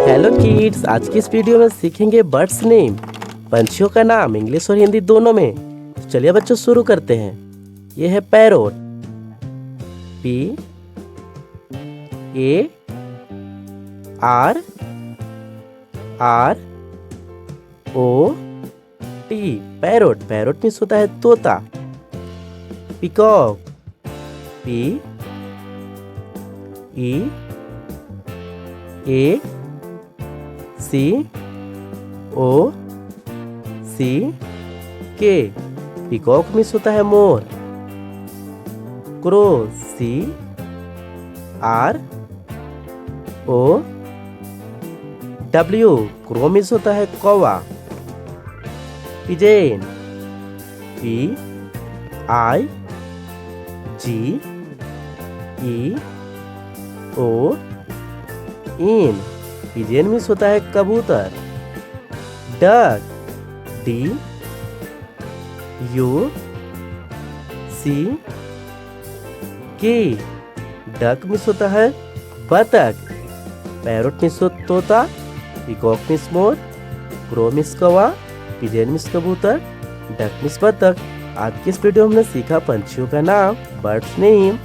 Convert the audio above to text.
Hello kids, आज की इस वीडियो में सीखेंगे बर्ड्स नेम, पंछियों का नाम इंग्लिश और हिंदी दोनों में। तो चलिए बच्चों शुरू करते हैं। ये है parrot, P A R R O T, parrot. Parrot means होता है तोता। Peacock, P E A C O C K, peacock means होता है मोर। Crow, C R O W, crow means होता है कौवा। Pigeon, P I G E O N, pigeon means होता है कबूतर। Duck, D U C K, duck means होता है बतख। पैरोट मीन्स तोता, पिकॉक मीन्स मोर, क्रो मीन्स कौवा, पिजेन मीन्स कबूतर, डक मीन्स बतख। आज की इस वीडियो में हमने सीखा पंछियों का नाम, बर्ड्स नेम।